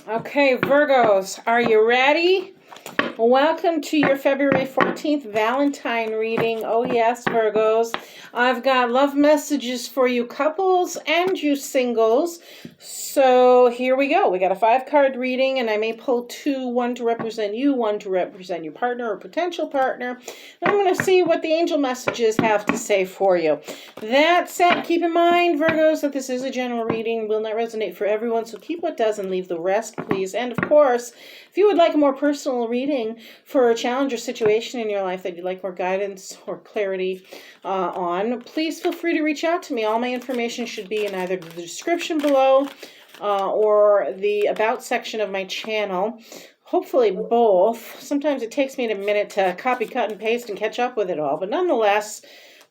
Okay, Virgos, are you ready? Welcome to your February 14th Valentine reading. Oh yes, Virgos. I've got love messages for you couples and you singles. So here we go. We got a 5-card reading and I may pull two, one to represent you, one to represent your partner or potential partner. And I'm going to see what the angel messages have to say for you. That said, keep in mind, Virgos, that this is a general reading, will not resonate for everyone. So keep what does and leave the rest, please. And of course, if you would like a more personal reading for a challenge or situation in your life that you'd like more guidance or clarity on, please feel free to reach out to me. All my information should be in either the description below or the About section of my channel. Hopefully both. Sometimes it takes me a minute to copy, cut, and paste and catch up with it all. But nonetheless,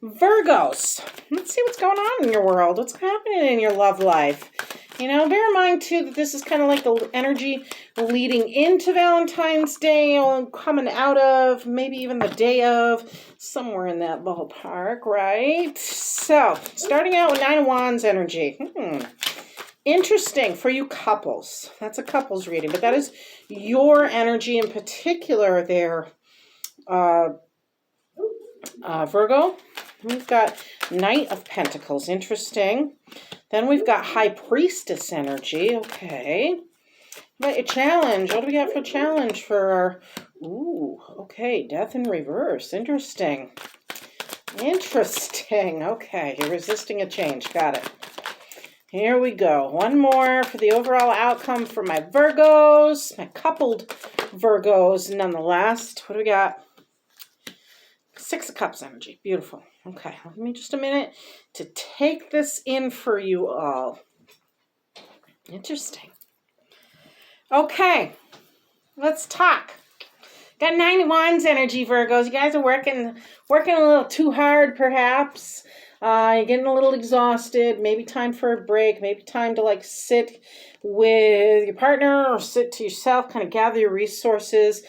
Virgos, let's see what's going on in your world. What's happening in your love life? You know, bear in mind, too, that this is kind of like the energy leading into Valentine's Day, or coming out of, maybe even the day of, somewhere in that ballpark, right? So, starting out with Nine of Wands energy. Interesting for you couples. That's a couples reading, but that is your energy in particular there, Virgo. We've got Knight of Pentacles. Interesting. Then we've got High Priestess energy. Okay. But a challenge. What do we got for a challenge for our... Ooh, okay. Death in reverse. Interesting. Interesting. Okay. You're resisting a change. Got it. Here we go. One more for the overall outcome for my Virgos. My coupled Virgos, nonetheless. What do we got? 6 of Cups energy. Beautiful. Okay, give me just a minute to take this in for you all. Interesting. Okay, let's talk. Got 9 of Wands energy, Virgos. You guys are working a little too hard, perhaps. You're getting a little exhausted. Maybe time for a break. Maybe time to like sit with your partner or sit to yourself, kind of gather your resources,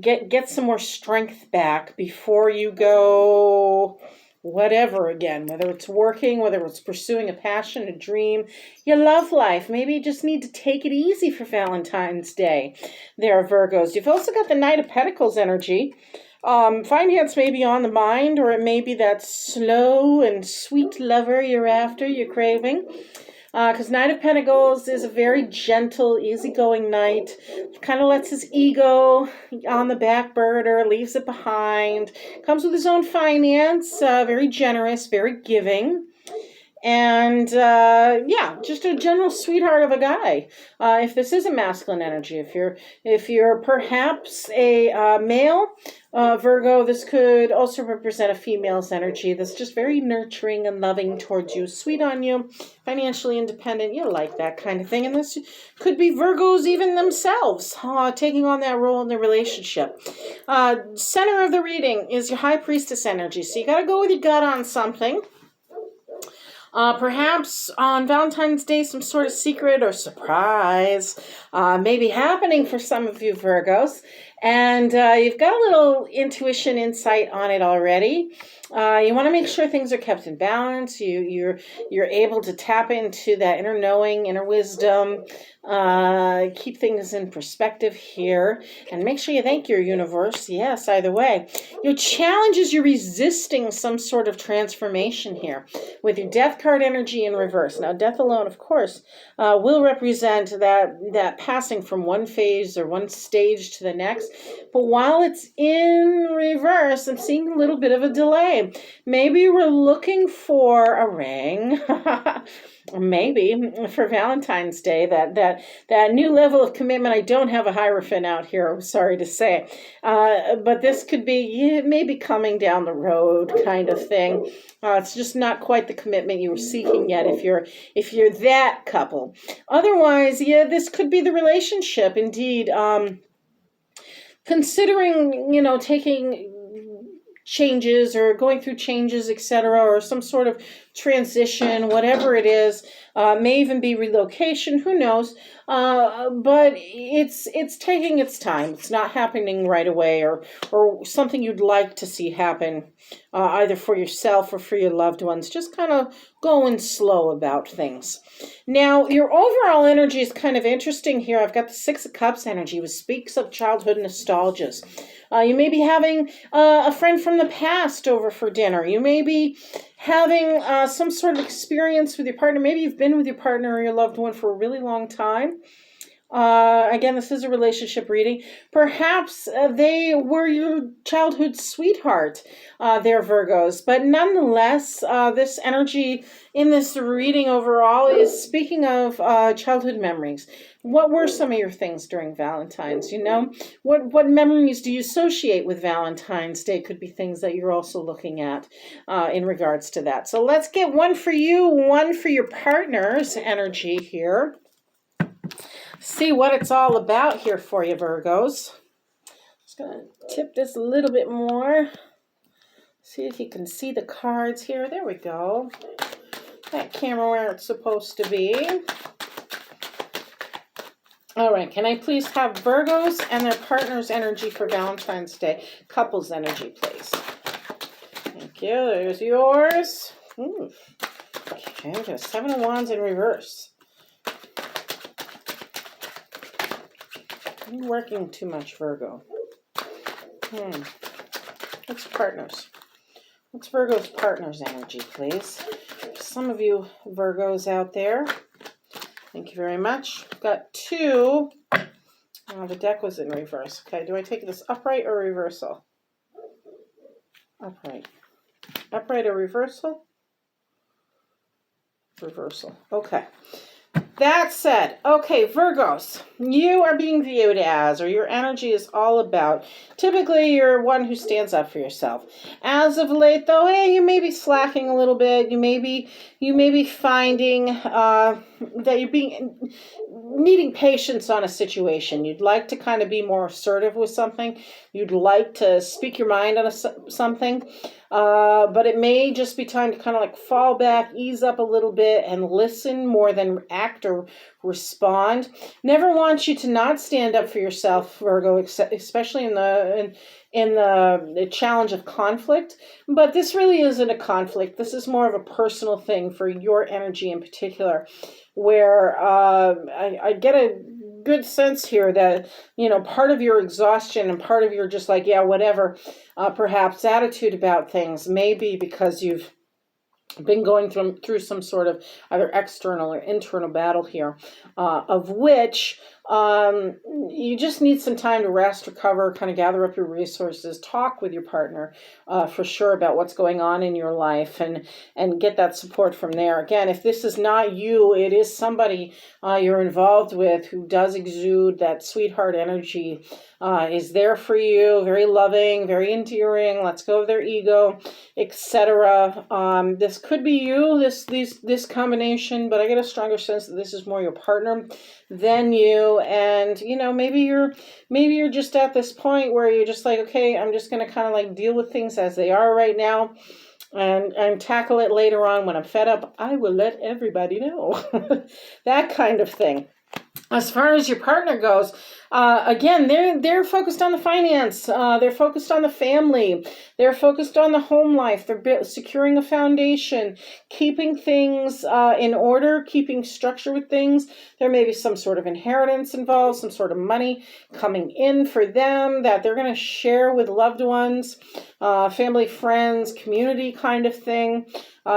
get some more strength back before you go whatever again, whether it's working, whether it's pursuing a passion, a dream, your love life. Maybe you just need to take it easy for Valentine's Day. There are Virgos. You've also got the Knight of Pentacles energy. Finance may be on the mind, or it may be that slow and sweet lover you're after, you're craving. Because Knight of Pentacles is a very gentle, easygoing knight. Kind of lets his ego on the back burner, leaves it behind. Comes with his own finance, very generous, very giving. And yeah, just a general sweetheart of a guy. If this is a masculine energy, if you're perhaps a male Virgo, this could also represent a female's energy that's just very nurturing and loving towards you, sweet on you, financially independent. You like that kind of thing. And this could be Virgos even themselves taking on that role in the relationship. Center of the reading is your High Priestess energy. So you got to go with your gut on something. Perhaps on Valentine's Day, some sort of secret or surprise may be happening for some of you Virgos. And you've got a little intuition, insight on it already. You want to make sure things are kept in balance. You're able to tap into that inner knowing, inner wisdom. Keep things in perspective here. And make sure you thank your universe. Yes, either way. Your challenge is you're resisting some sort of transformation here with your Death card energy in reverse. Now, death alone, of course, will represent that passing from one phase or one stage to the next. But while it's in reverse, I'm seeing a little bit of a delay. Maybe we're looking for a ring. Maybe for Valentine's Day, that new level of commitment. I don't have a Hierophant out here, I'm sorry to say. But this could be maybe coming down the road kind of thing. It's just not quite the commitment you were seeking yet if you're that couple. Otherwise, yeah, this could be the relationship indeed. Considering, taking changes or going through changes, etc., or some sort of transition, whatever it is. May even be relocation, who knows? But it's taking its time. It's not happening right away, or something you'd like to see happen, either for yourself or for your loved ones. Just kind of going slow about things. Now, your overall energy is kind of interesting here. I've got the Six of Cups energy, which speaks of childhood nostalgias. You may be having a friend from the past over for dinner. You may be having some sort of experience with your partner. Maybe you've been with your partner or your loved one for a really long time. Again, this is a relationship reading. Perhaps they were your childhood sweetheart, they're Virgos. But nonetheless, this energy in this reading overall is speaking of childhood memories. What were some of your things during Valentine's? You know, what memories do you associate with Valentine's Day? Could be things that you're also looking at in regards to that. So let's get one for you, one for your partner's energy here. See what it's all about here for you, Virgos. Just going to tip this a little bit more. See if you can see the cards here. There we go. That camera where it's supposed to be. All right, can I please have Virgos and their partner's energy for Valentine's Day? Couples energy, please. Thank you. There's yours. Ooh. Okay, we got 7 of Wands in reverse. You're working too much, Virgo. What's partners? What's Virgo's partner's energy, please? Some of you Virgos out there. Thank you very much. Got 2. Oh, the deck was in reverse. Okay, do I take this upright or reversal? Upright. Upright or reversal? Reversal. Okay. That said, okay, Virgos, you are being viewed as, or your energy is all about, typically you're one who stands up for yourself. As of late, though, hey, you may be slacking a little bit. You may be finding that you're needing patience on a situation. You'd like to kind of be more assertive with something. You'd like to speak your mind on something. But it may just be time to kind of like fall back, ease up a little bit, and listen more than act or respond. Never want you to not stand up for yourself, Virgo, especially in the challenge of conflict. But this really isn't a conflict. This is more of a personal thing for your energy in particular, where I get a good sense here that, you know, part of your exhaustion and part of your just like, yeah, whatever, perhaps attitude about things may be because you've been going through some sort of either external or internal battle here, of which you just need some time to rest, recover, kind of gather up your resources, talk with your partner for sure about what's going on in your life, and get that support from there. Again, if this is not you, it is somebody you're involved with who does exude that sweetheart energy, is there for you, very loving, very endearing, lets go of their ego, etc. This could be you, this combination, but I get a stronger sense that this is more your partner than you. And you know, maybe you're just at this point where you're just like, okay, I'm just going to kind of like deal with things as they are right now, and tackle it later on when I'm fed up. I will let everybody know. That kind of thing. As far as your partner goes, again, they're focused on the finance. They're focused on the family. They're focused on the home life. They're securing a foundation, keeping things in order, keeping structure with things. There may be some sort of inheritance involved, some sort of money coming in for them that they're going to share with loved ones, family, friends, community kind of thing.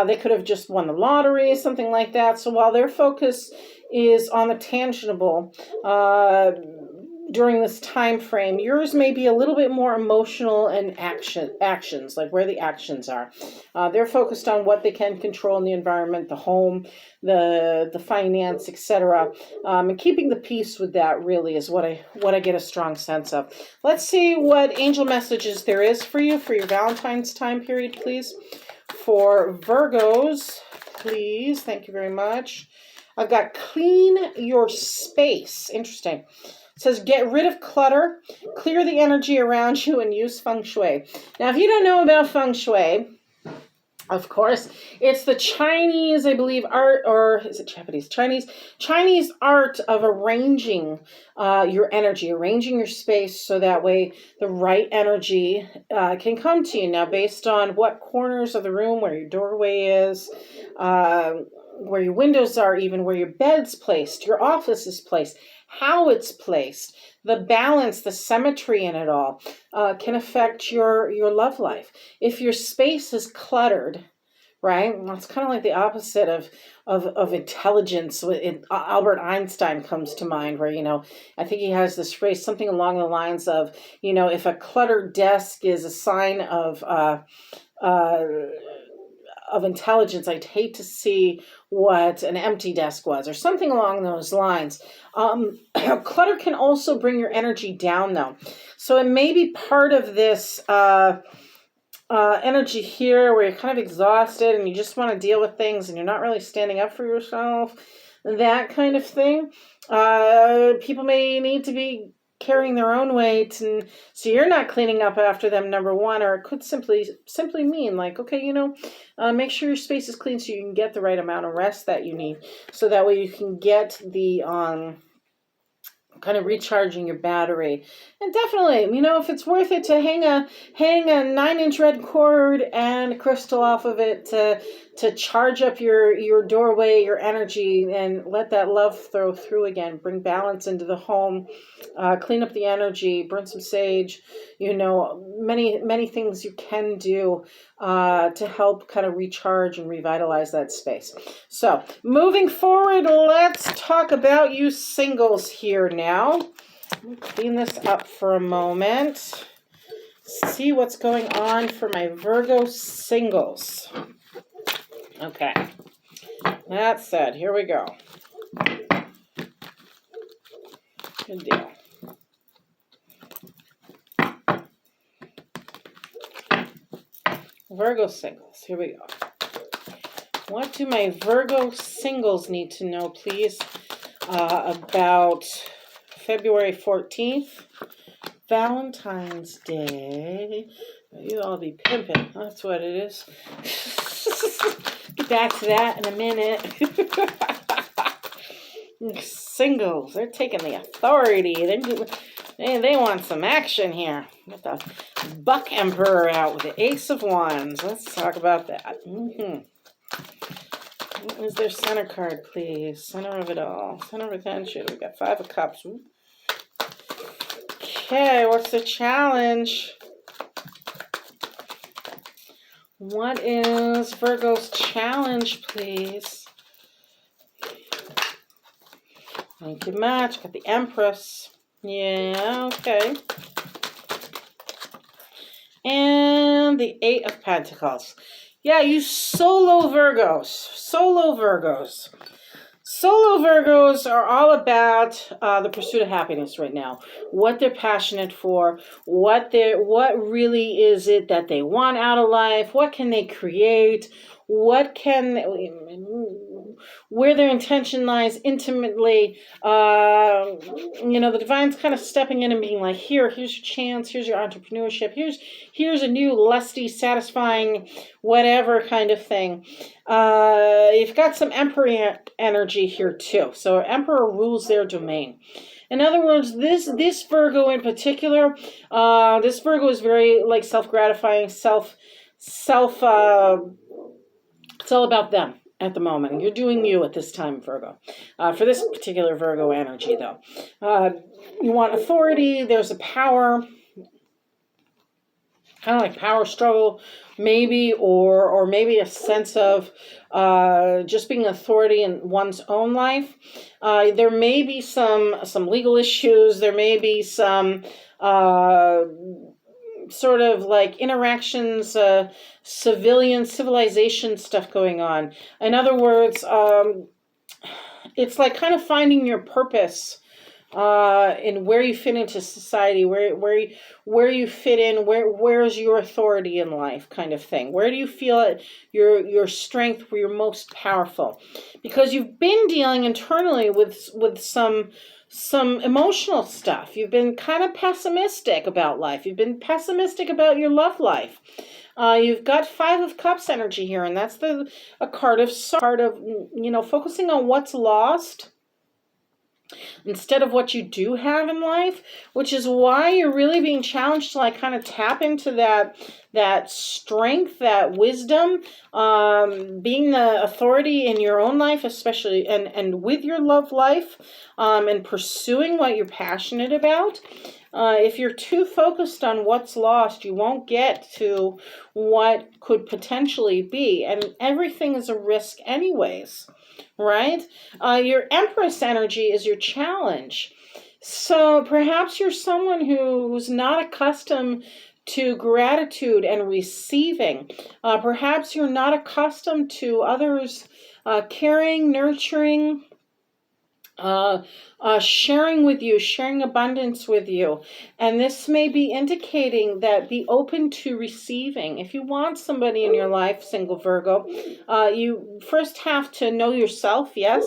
They could have just won the lottery, something like that. So while their focus is on the tangible during this time frame, yours may be a little bit more emotional and actions, like where the actions are. They're focused on what they can control in the environment, the home, the finance, etc. And keeping the peace with that really is what I get a strong sense of. Let's see what angel messages there is for you for your Valentine's time period, please. For Virgos, please. Thank you very much. I've got clean your space. Interesting. It says get rid of clutter, clear the energy around you, and use feng shui. Now, if you don't know about feng shui, Of course, it's the Chinese, I believe, art, or is it Japanese? Chinese art of arranging your energy, arranging your space so that way the right energy can come to you. Now, based on what corners of the room, where your doorway is, where your windows are, even where your bed's placed, your office is placed, how it's placed, the balance, the symmetry in it all can affect your love life. If your space is cluttered, right? Well, it's kind of like the opposite of intelligence. Albert Einstein comes to mind, where I think he has this phrase, something along the lines of, if a cluttered desk is a sign of intelligence, I'd hate to see what an empty desk was, or something along those lines. Clutter can also bring your energy down, though. So it may be part of this energy here where you're kind of exhausted and you just want to deal with things and you're not really standing up for yourself, that kind of thing. People may need to be carrying their own weight, and so you're not cleaning up after them, number one, or it could simply mean like, okay, make sure your space is clean so you can get the right amount of rest that you need, so that way you can get the kind of recharging your battery. And definitely, if it's worth it to hang a 9-inch red cord and a crystal off of it to charge up your doorway, your energy, and let that love flow through again, bring balance into the home, clean up the energy, burn some sage, many things you can do to help kind of recharge and revitalize that space. So moving forward, let's talk about you singles here now. Let me clean this up for a moment. See what's going on for my Virgo singles. Okay, that said, here we go. Good deal. Virgo singles, here we go. What do my Virgo singles need to know, please, about February 14th, Valentine's Day? You all be pimping, that's what it is. Get back to that in a minute. Singles, they're taking the authority. They want some action here. Get the Buck Emperor out with the Ace of Wands. Let's talk about that. What is their center card, please? Center of it all. Center of attention. We've got 5 of Cups. Okay, what's the challenge? What is Virgo's challenge, please? Thank you much. Got the Empress. Yeah, okay. And the 8 of Pentacles. Yeah, you solo Virgos. Solo Virgos are all about the pursuit of happiness right now. What they're passionate for, what really is it that they want out of life, what can they create, where their intention lies intimately. The divine's kind of stepping in and being like, here's your chance, here's your entrepreneurship, here's a new lusty, satisfying, whatever kind of thing. You've got some Emperor energy here too. So Emperor rules their domain. In other words, this Virgo in particular, this Virgo is very like self-gratifying, it's all about them at the moment. You're doing you at this time, Virgo. For this particular Virgo energy, though. You want authority. There's a power, kind of like power struggle, maybe, or maybe a sense of just being authority in one's own life. There may be some legal issues. There may be some sort of like interactions, civilization stuff going on. In other words, it's like kind of finding your purpose in where you fit into society, where you fit in, where's your authority in life, kind of thing. Where do you feel your strength, where you're most powerful? Because you've been dealing internally with some emotional stuff. You've been kind of pessimistic about life. You've been pessimistic about your love life. You've got Five of Cups energy here, and that's a card of focusing on what's lost instead of what you do have in life, which is why you're really being challenged to like kind of tap into that strength, that wisdom, being the authority in your own life, especially and with your love life, and pursuing what you're passionate about. If you're too focused on what's lost, you won't get to what could potentially be, and everything is a risk anyways, right? Your Empress energy is your challenge. So perhaps you're someone who's not accustomed to gratitude and receiving. Perhaps you're not accustomed to others caring, nurturing, sharing with you, sharing abundance with you. And this may be indicating that be open to receiving. If you want somebody in your life, single Virgo, you first have to know yourself, yes,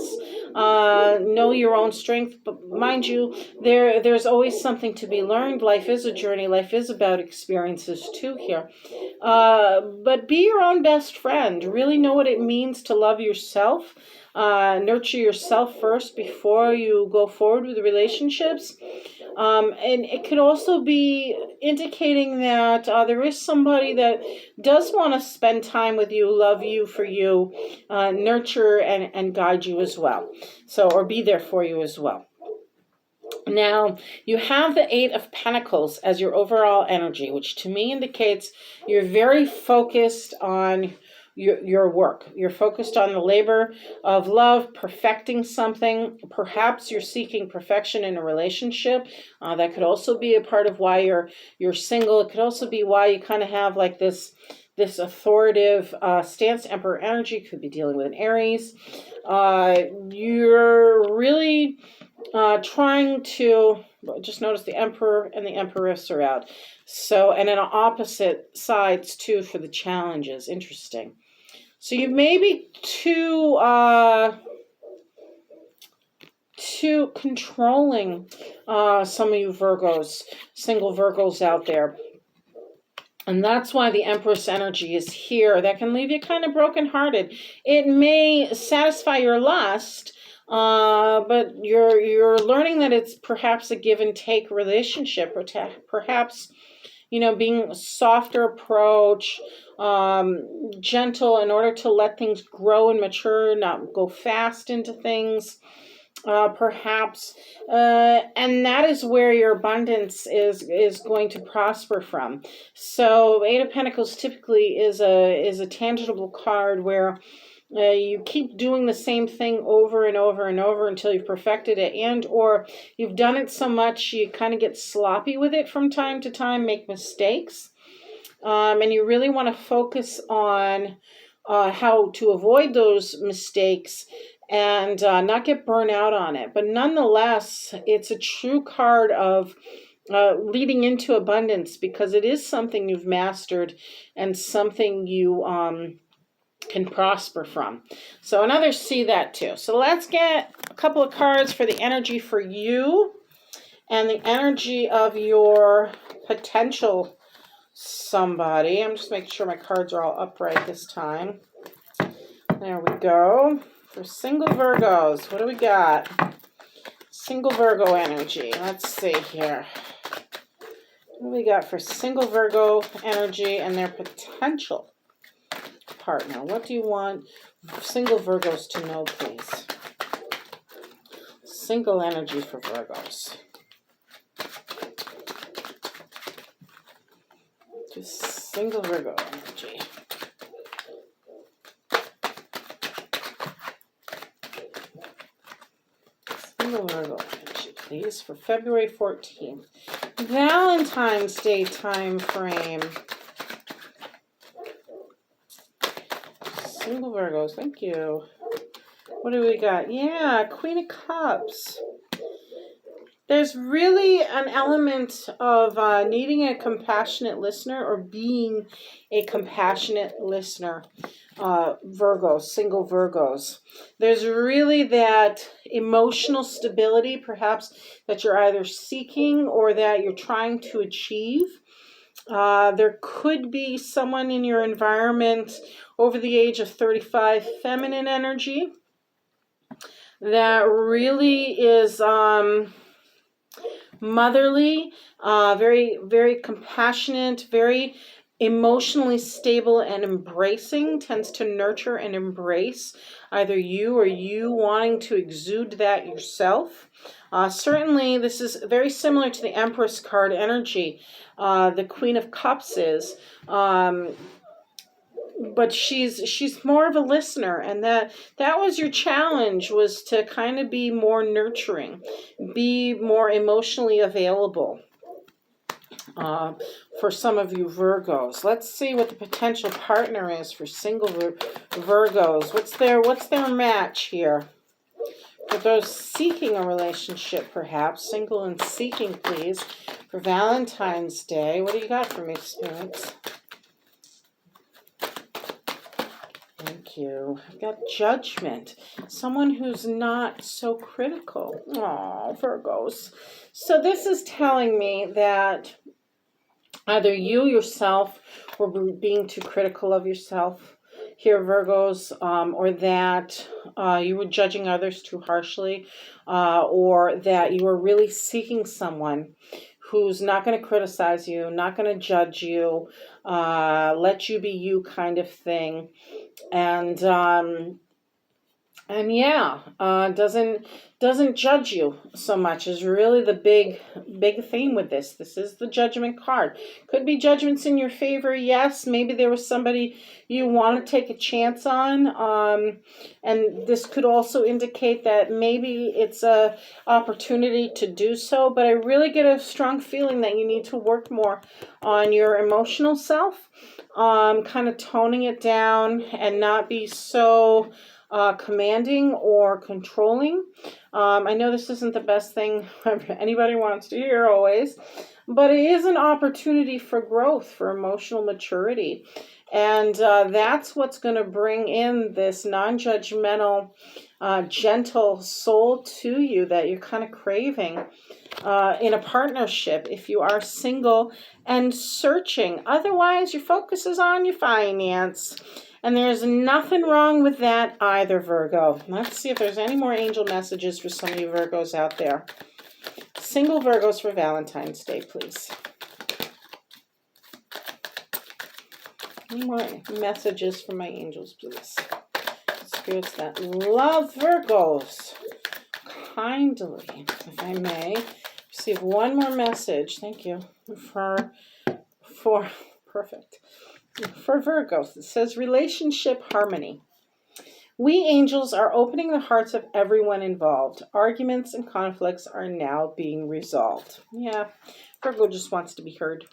know your own strength. But mind you, there's always something to be learned. Life is a journey. Life is about experiences too here. But be your own best friend. Really know what it means to love yourself. Nurture yourself first before you go forward with relationships. And it could also be indicating that there is somebody that does want to spend time with you, love you for you, nurture and guide you as well. So, or be there for you as well. Now, you have the Eight of Pentacles as your overall energy, which to me indicates you're very focused on your work. You're focused on the labor of love, perfecting something. Perhaps you're seeking perfection in a relationship. That could also be a part of why you're single. It could also be why you kind of have like this authoritative stance. Emperor energy could be dealing with an Aries. You're really trying to just notice the Emperor and the Empress are out. So, and then opposite sides too for the challenges. Interesting. So you may be too controlling, some of you Virgos, single Virgos out there. And that's why the Empress energy is here. That can leave you kind of brokenhearted. It may satisfy your lust, but you're learning that it's perhaps a give and take relationship, or perhaps, being a softer approach, gentle in order to let things grow and mature, not go fast into things. Perhaps, and that is where your abundance is going to prosper from. So Eight of Pentacles typically is a tangible card where you keep doing the same thing over and over and over until you've perfected it, and or you've done it so much you kind of get sloppy with it from time to time, make mistakes, and you really want to focus on how to avoid those mistakes and not get burnt out on it. But nonetheless, it's a true card of leading into abundance, because it is something you've mastered and something you can prosper from. So, and others see that too. So let's get a couple of cards for the energy for you and the energy of your potential somebody. I'm just making sure my cards are all upright this time. There we go. For single Virgos, what do we got? Single Virgo energy. Let's see here. What do we got for single Virgo energy and their potential partner? What do you want single Virgos to know, please? Single energy for Virgos. Just single Virgo energy. Single Virgo energy, please, for February 14th. Valentine's Day time frame. Single Virgos, thank you. What do we got? Yeah, Queen of Cups. There's really an element of needing a compassionate listener, or being a compassionate listener, Virgos, single Virgos. There's really that emotional stability, perhaps, that you're either seeking or that you're trying to achieve. There could be someone in your environment over the age of 35, feminine energy, that really is motherly, very, very compassionate, very emotionally stable and embracing, tends to nurture and embrace either you or you wanting to exude that yourself. Certainly, this is very similar to the Empress card energy. The Queen of Cups is. But she's more of a listener, and that was your challenge, was to kind of be more nurturing, be more emotionally available. For some of you Virgos, let's see what the potential partner is for single Virgos. What's their match here? For those seeking a relationship, perhaps single and seeking, please, for Valentine's Day. What do you got for me, spirits? Thank you. I've got Judgment. Someone who's not so critical. Oh, Virgos. So this is telling me that either you yourself were being too critical of yourself here, Virgos, or that you were judging others too harshly, or that you were really seeking someone who's not going to criticize you, not going to judge you, let you be you kind of thing. And yeah, doesn't judge you so much is really the big theme with this. This is the Judgment card. Could be judgments in your favor, yes. Maybe there was somebody you want to take a chance on, and this could also indicate that maybe it's a opportunity to do so. But I really get a strong feeling that you need to work more on your emotional self, kind of toning it down and not be so commanding or controlling. I know this isn't the best thing anybody wants to hear always, but it is an opportunity for growth, for emotional maturity. And that's what's going to bring in this non-judgmental, gentle soul to you that you're kind of craving in a partnership if you are single and searching. Otherwise, your focus is on your finance. And there's nothing wrong with that either, Virgo. Let's see if there's any more angel messages for some of you Virgos out there. Single Virgos for Valentine's Day, please. Any more messages from my angels, please. Spirits that love Virgos. Kindly, if I may, receive one more message. Thank you for perfect. For Virgos, it says relationship harmony. We angels are opening the hearts of everyone involved. Arguments and conflicts are now being resolved. Yeah, Virgo just wants to be heard.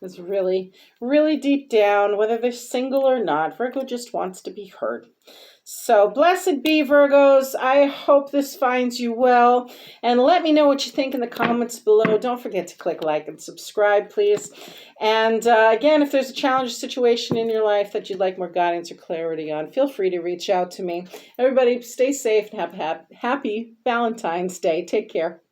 It's really, really deep down, whether they're single or not, Virgo just wants to be heard. So, blessed be, Virgos. I hope this finds you well. And let me know what you think in the comments below. Don't forget to click like and subscribe, please. And again, if there's a challenge situation in your life that you'd like more guidance or clarity on, feel free to reach out to me. Everybody, stay safe and have happy Valentine's Day. Take care.